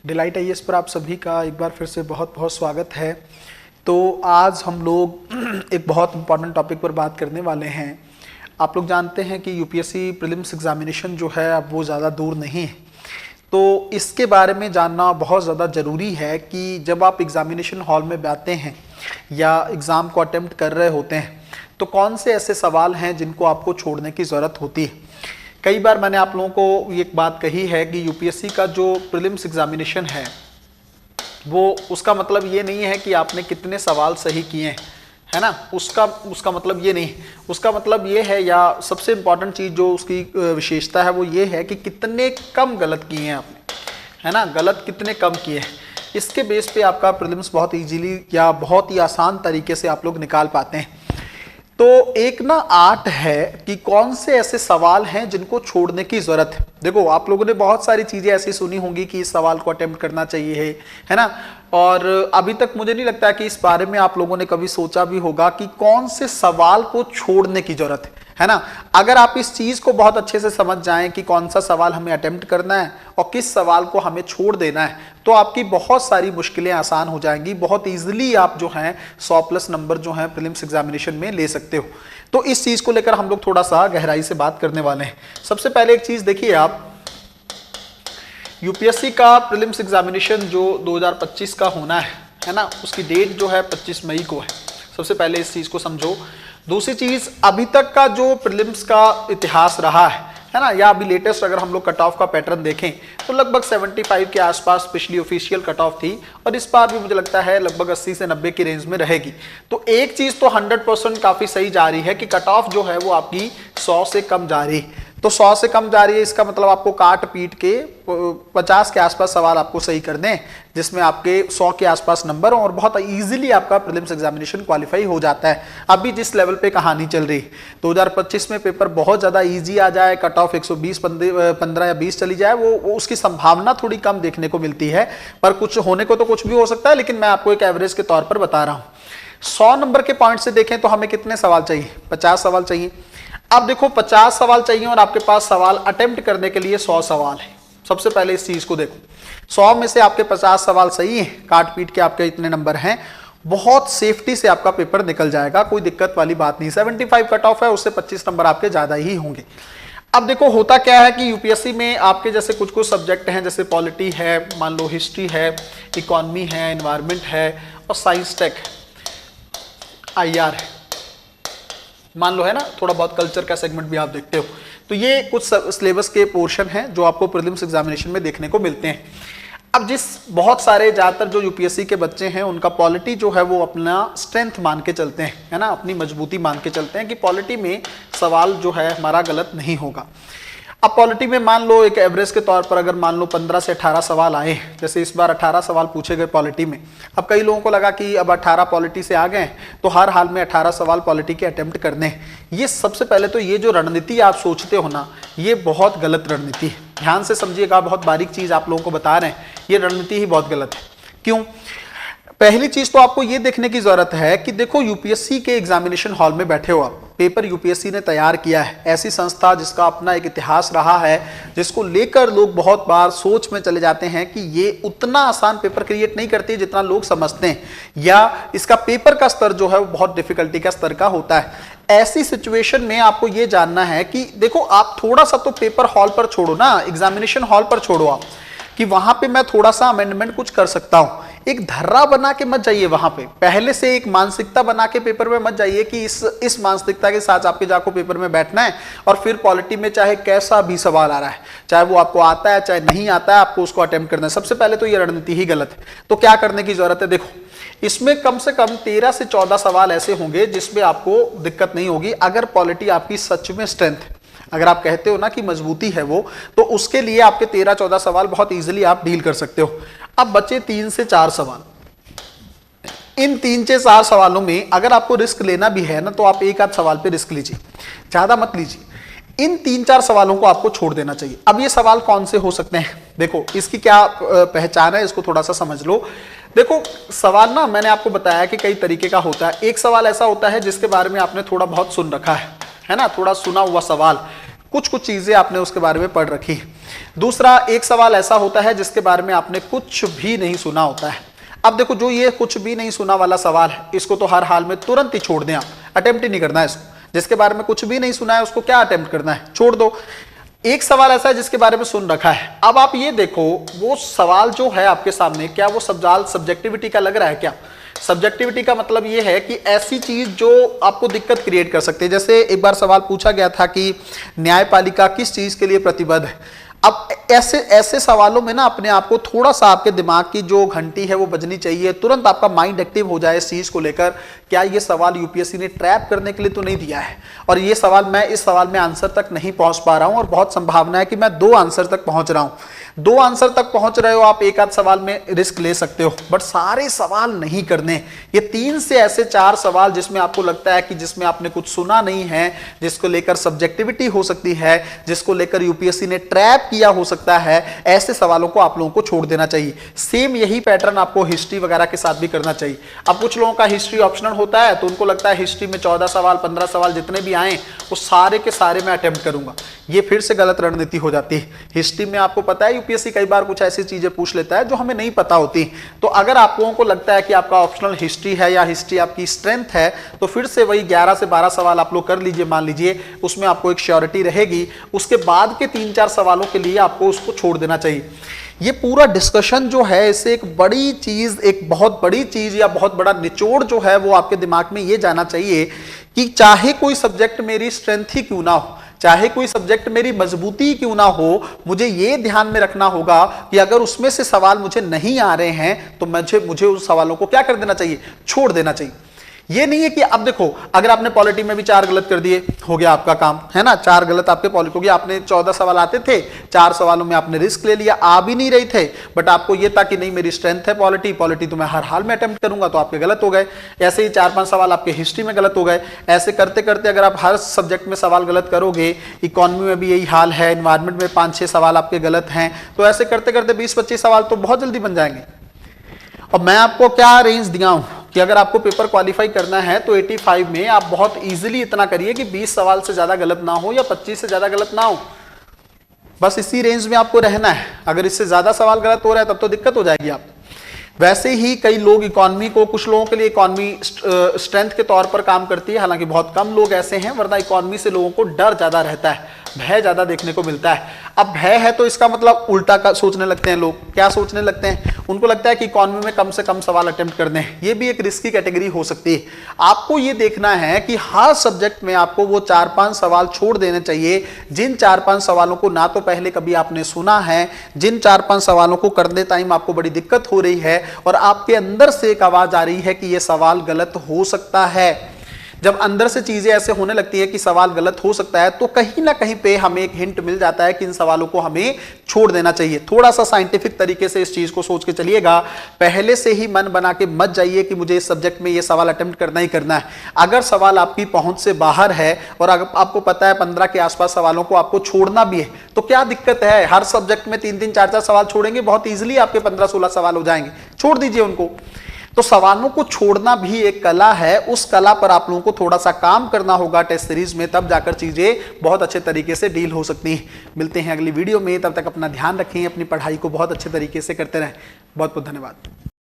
Delight IAS पर आप सभी का एक बार फिर से बहुत बहुत स्वागत है। तो आज हम लोग एक बहुत इम्पॉर्टेंट टॉपिक पर बात करने वाले हैं। आप लोग जानते हैं कि यूपीएससी प्रीलिम्स एग्जामिनेशन जो है अब वो ज़्यादा दूर नहीं है, तो इसके बारे में जानना बहुत ज़्यादा ज़रूरी है कि जब आप एग्जामिनेशन हॉल में बैठते हैं या एग्ज़ाम को अटेम्प्ट कर रहे होते हैं तो कौन से ऐसे सवाल हैं जिनको आपको छोड़ने की ज़रूरत होती है। कई बार मैंने आप लोगों को एक बात कही है कि यूपीएससी का जो प्रीलिम्स एग्जामिनेशन है वो उसका मतलब ये नहीं है कि आपने कितने सवाल सही किए हैं, है ना। उसका मतलब ये नहीं, उसका मतलब ये है, या सबसे इम्पॉर्टेंट चीज़ जो उसकी विशेषता है वो ये है कि कितने कम गलत किए हैं आपने, है ना। गलत कितने कम किए हैं, इसके बेस पे आपका प्रीलिम्स बहुत ईजीली या बहुत ही आसान तरीके से आप लोग निकाल पाते हैं। तो एक ना आर्ट है कि कौन से ऐसे सवाल हैं जिनको छोड़ने की जरूरत है। देखो, आप लोगों ने बहुत सारी चीजें ऐसी सुनी होंगी कि इस सवाल को अटेम्प्ट करना चाहिए है ना। और अभी तक मुझे नहीं लगता कि इस बारे में आप लोगों ने कभी सोचा भी होगा कि कौन से सवाल को छोड़ने की जरूरत है ना। अगर आप इस चीज को बहुत अच्छे से समझ जाएं कि कौन सा सवाल हमें अटेम्प्ट करना है और किस सवाल को हमें छोड़ देना है, तो आपकी बहुत सारी मुश्किलें आसान हो जाएंगी। बहुत इजीली आप जो हैं 100+ नंबर जो हैं प्रीलिम्स एग्जामिनेशन में ले सकते हो। तो इस चीज को लेकर हम लोग थोड़ा सा गहराई से बात करने वाले हैं। सबसे पहले एक चीज देखिए, आप यूपीएससी का प्रीलिम्स एग्जामिनेशन जो 2025 का होना है ना, उसकी डेट जो है 25 मई को है। सबसे पहले इस चीज को समझो। दूसरी चीज, अभी तक का जो प्रीलिम्स का इतिहास रहा है ना, या अभी लेटेस्ट अगर हम लोग कट ऑफ का पैटर्न देखें तो लगभग 75 के आसपास पिछली ऑफिशियल कट ऑफ थी, और इस बार भी मुझे लगता है लगभग 80 से 90 की रेंज में रहेगी। तो एक चीज तो 100% काफी सही जा रही है कि कट ऑफ जो है वो आपकी 100 से कम जा रही है। तो 100 से कम जा रही है, इसका मतलब आपको काट पीट के 50 के आसपास सवाल आपको सही करने हैं, जिसमें आपके 100 के आसपास नंबर और बहुत इजीली आपका प्रीलिम्स एग्जामिनेशन क्वालिफाई हो जाता है। अभी जिस लेवल पे कहानी चल रही है 2025 में पेपर बहुत ज़्यादा इजी आ जाए, कट ऑफ 120 15 या 20 चली जाए, वो उसकी संभावना थोड़ी कम देखने को मिलती है। पर कुछ होने को तो कुछ भी हो सकता है, लेकिन मैं आपको एक एवरेज के तौर पर बता रहा हूँ। 100 नंबर के पॉइंट से देखें तो हमें कितने सवाल चाहिए? 50 सवाल चाहिए। अब देखो, 50 सवाल चाहिए और आपके पास सवाल अटेम्प्ट करने के लिए 100 सवाल है। सबसे पहले इस चीज को देखो, 100 में से आपके 50 सवाल सही हैं, काट पीट के आपके इतने नंबर हैं, बहुत सेफ्टी से आपका पेपर निकल जाएगा, कोई दिक्कत वाली बात नहीं। 75 कट ऑफ है, उससे 25 नंबर आपके ज्यादा ही होंगे। अब देखो, होता क्या है कि यूपीएससी में आपके जैसे कुछ कुछ सब्जेक्ट हैं, जैसे पॉलिटी है, मान लो हिस्ट्री है, इकोनॉमी है, एनवायरमेंट है और साइंस टेक IR है, मान लो, है ना। थोड़ा बहुत कल्चर का सेगमेंट भी आप देखते हो। तो ये कुछ सिलेबस के पोर्शन हैं जो आपको प्रीलिम्स एग्जामिनेशन में देखने को मिलते हैं। अब बहुत सारे ज़्यादातर जो यूपीएससी के बच्चे हैं उनका पॉलिटी जो है वो अपना स्ट्रेंथ मान के चलते हैं, है ना, अपनी मजबूती मान के चलते हैं कि पॉलिटी में सवाल जो है हमारा गलत नहीं होगा। अब पॉलिटी में मान लो एक एवरेज के तौर पर अगर मान लो 15 से 18 सवाल आए, जैसे इस बार 18 सवाल पूछे गए पॉलिटी में। अब कई लोगों को लगा कि अब 18 पॉलिटी से आ गए तो हर हाल में 18 सवाल पॉलिटी के अटेम्प्ट करने हैं। ये सबसे पहले तो ये जो रणनीति आप सोचते हो ना, ये बहुत गलत रणनीति है। ध्यान से समझिएगा, बहुत बारीक चीज आप लोगों को बता रहे हैं, ये रणनीति ही बहुत गलत है। क्यों? पहली चीज तो आपको ये देखने की जरूरत है कि देखो, यूपीएससी के एग्जामिनेशन हॉल में बैठे हो आप, पेपर यूपीएससी ने तैयार किया है, ऐसी संस्था जिसका अपना एक इतिहास रहा है, जिसको लेकर लोग बहुत बार सोच में चले जाते हैं कि ये उतना आसान पेपर क्रिएट नहीं करती जितना लोग समझते हैं, या इसका पेपर का स्तर जो है वो बहुत डिफिकल्टी का स्तर का होता है। ऐसी सिचुएशन में आपको ये जानना है कि देखो, आप थोड़ा सा तो पेपर हॉल पर छोड़ो ना, एग्जामिनेशन हॉल पर छोड़ो आप, कि वहां पे मैं थोड़ा सा अमेंडमेंट कुछ कर सकता हूं। एक धर्रा बना के मत जाइए वहां पे, पहले से एक मानसिकता बना के पेपर में मत जाइए कि इस मानसिकता के साथ आपके जाको पेपर में बैठना है, और फिर पॉलिटी में चाहे कैसा भी सवाल आ रहा है, चाहे वो आपको आता है चाहे नहीं आता है, आपको उसको अटेम्प्ट करना है। सबसे पहले तो ये रणनीति ही गलत है। तो क्या करने की जरूरत है? देखो, इसमें कम से कम 13 से 14 सवाल ऐसे होंगे जिसमें आपको दिक्कत नहीं होगी, अगर पॉलिटी आपकी सच में स्ट्रेंथ है। अगर आप कहते हो ना कि मजबूती है वो, तो उसके लिए आपके 13-14 सवाल बहुत इजीली आप डील कर सकते हो। अब बचे 3 से 4 सवाल। इन 3 से 4 सवालों में अगर आपको रिस्क लेना भी है ना, तो आप एक आध सवाल पे रिस्क लीजिए, ज्यादा मत लीजिए। इन 3-4 सवालों को आपको छोड़ देना चाहिए। अब ये सवाल कौन से हो सकते हैं? देखो, इसकी क्या पहचान है, इसको थोड़ा सा समझ लो। देखो, सवाल ना मैंने आपको बताया कि कई तरीके का होता है। एक सवाल ऐसा होता है जिसके बारे में आपने थोड़ा बहुत सुन रखा है ना, थोड़ा सुना हुआ सवाल, कुछ कुछ चीजें आपने उसके बारे में पढ़ रखी है। दूसरा, एक सवाल ऐसा होता है जिसके बारे में आपने कुछ भी नहीं सुना होता है। अब देखो, जो ये कुछ भी नहीं सुना वाला सवाल है, इसको तो हर हाल में तुरंत ही छोड़ दें, आप अटेम्प्ट ही नहीं करना है इसको। जिसके बारे में कुछ भी नहीं सुना है उसको क्या अटेम्प्ट करना है, छोड़ दो। एक सवाल ऐसा है जिसके बारे में सुन रखा है। अब आप ये देखो, वो सवाल जो है आपके सामने, क्या वो सवाल सब्जेक्टिविटी का लग रहा है क्या? सब्जेक्टिविटी का मतलब ये है कि ऐसी चीज जो आपको दिक्कत क्रिएट कर सकती है। जैसे एक बार सवाल पूछा गया था कि न्यायपालिका किस चीज के लिए प्रतिबद्ध है। अब ऐसे सवालों में ना अपने आप को थोड़ा सा, आपके दिमाग की जो घंटी है वो बजनी चाहिए, तुरंत आपका माइंड एक्टिव हो जाए इस चीज को लेकर, क्या ये सवाल यूपीएससी ने ट्रैप करने के लिए तो नहीं दिया है, और ये सवाल मैं इस सवाल में आंसर तक नहीं पहुंच पा रहा हूं, और बहुत संभावना है कि मैं 2 आंसर तक पहुंच रहा हूं। 2 आंसर तक पहुंच रहे हो आप, एक आध सवाल में रिस्क ले सकते हो, बट सारे सवाल नहीं करने। ये 3 से ऐसे 4 सवाल जिसमें आपको लगता है कि जिसमें आपने कुछ सुना नहीं है, जिसको लेकर सब्जेक्टिविटी हो सकती है, जिसको लेकर यूपीएससी ने ट्रैप किया हो सकता है, ऐसे सवालों को आप लोगों को छोड़ देना चाहिए। सेम यही पैटर्न आपको हिस्ट्री वगैरह के साथ भी करना चाहिए। अब कुछ लोगों का हिस्ट्री ऑप्शनल होता है, तो उनको लगता है हिस्ट्री में 14 सवाल 15 सवाल जितने भी आए वो सारे के सारे मैं अटेम्प्ट करूंगा। ये फिर से गलत रणनीति हो जाती है। हिस्ट्री में आपको पता है यूपीएससी कई बार कुछ ऐसी चीजें पूछ लेता है जो हमें नहीं पता होती। तो अगर आप लोगों को लगता है कि आपका ऑप्शनल हिस्ट्री है या हिस्ट्री आपकी स्ट्रेंथ है, तो फिर से वही 11 से 12 सवाल आप लोग कर लीजिए, मान लीजिए, उसमें आपको एक श्योरिटी रहेगी। उसके बाद के 3-4 सवालों के लिए आपको उसको छोड़ देना चाहिए। ये पूरा डिस्कशन जो है, इससे एक बड़ी चीज, एक बहुत बड़ी चीज या बहुत बड़ा निचोड़ जो है वो आपके दिमाग में ये जाना चाहिए कि चाहे कोई सब्जेक्ट मेरी स्ट्रेंथ ही क्यों ना हो, चाहे कोई सब्जेक्ट मेरी मजबूती क्यों ना हो, मुझे ये ध्यान में रखना होगा कि अगर उसमें से सवाल मुझे नहीं आ रहे हैं तो मुझे उस सवालों को क्या कर देना चाहिए, छोड़ देना चाहिए। ये नहीं है कि अब देखो, अगर आपने पॉलिटी में भी 4 गलत कर दिए, हो गया आपका काम, है ना। 4 गलत आपके पॉलिटी हो गया, आपने 14 सवाल आते थे, 4 सवालों में आपने रिस्क ले लिया, आ भी नहीं रही थे, बट आपको ये था कि नहीं मेरी स्ट्रेंथ है पॉलिटी तो मैं हर हाल में अटेम्प्ट करूंगा, तो आपके गलत हो गए। ऐसे ही 4-5 सवाल आपके हिस्ट्री में गलत हो गए। ऐसे करते करते अगर आप हर सब्जेक्ट में सवाल गलत करोगे, इकोनॉमी में भी यही हाल है, एनवायरमेंट में 5-6 सवाल आपके गलत हैं, तो ऐसे करते करते 20-25 सवाल तो बहुत जल्दी बन जाएंगे। और मैं आपको क्या रेंज दिया हूं कि अगर आपको पेपर क्वालिफाई करना है तो 85 में आप बहुत इजीली इतना करिए कि 20 सवाल से ज्यादा गलत ना हो या 25 से ज्यादा गलत ना हो, बस इसी रेंज में आपको रहना है। अगर इससे ज्यादा सवाल गलत हो रहा है तब तो दिक्कत हो जाएगी आप। वैसे ही कई लोग इकोनॉमी को, कुछ लोगों के लिए इकोनॉमी स्ट्रेंथ के तौर पर काम करती है, हालांकि बहुत कम लोग ऐसे हैं, वरना इकोनॉमी से लोगों को डर ज्यादा रहता है, भय ज्यादा देखने को मिलता है। अब भय है तो इसका मतलब उल्टा का सोचने लगते हैं लोग। क्या सोचने लगते हैं? उनको लगता है कि इकोनॉमी में कम से कम सवाल अटेम्प्ट करने हैं। ये भी एक रिस्की कैटेगरी हो सकती है। आपको ये देखना है कि हर सब्जेक्ट में आपको वो 4-5 सवाल छोड़ देने चाहिए, जिन 4-5 सवालों को ना तो पहले कभी आपने सुना है, जिन 4-5 सवालों को करने टाइम आपको बड़ी दिक्कत हो रही है और आपके अंदर से एक आवाज आ रही है कि ये सवाल गलत हो सकता है। जब अंदर से चीजें ऐसे होने लगती है कि सवाल गलत हो सकता है, तो कहीं ना कहीं पे हमें एक हिंट मिल जाता है कि इन सवालों को हमें छोड़ देना चाहिए। थोड़ा सा साइंटिफिक तरीके से इस चीज को सोच के चलिएगा। पहले से ही मन बना के मत जाइए कि मुझे इस सब्जेक्ट में ये सवाल अटेम्प्ट करना ही करना है। अगर सवाल आपकी पहुंच से बाहर है और अगर आपको पता है 15 के आसपास सवालों को आपको छोड़ना भी है, तो क्या दिक्कत है? हर सब्जेक्ट में 3-3 4-4 सवाल छोड़ेंगे, बहुत ईजिली आपके 15-16 सवाल हो जाएंगे। छोड़ दीजिए उनको। तो सवालों को छोड़ना भी एक कला है, उस कला पर आप लोगों को थोड़ा सा काम करना होगा टेस्ट सीरीज में, तब जाकर चीजें बहुत अच्छे तरीके से डील हो सकती हैं। मिलते हैं अगली वीडियो में, तब तक अपना ध्यान रखें, अपनी पढ़ाई को बहुत अच्छे तरीके से करते रहें। बहुत बहुत धन्यवाद।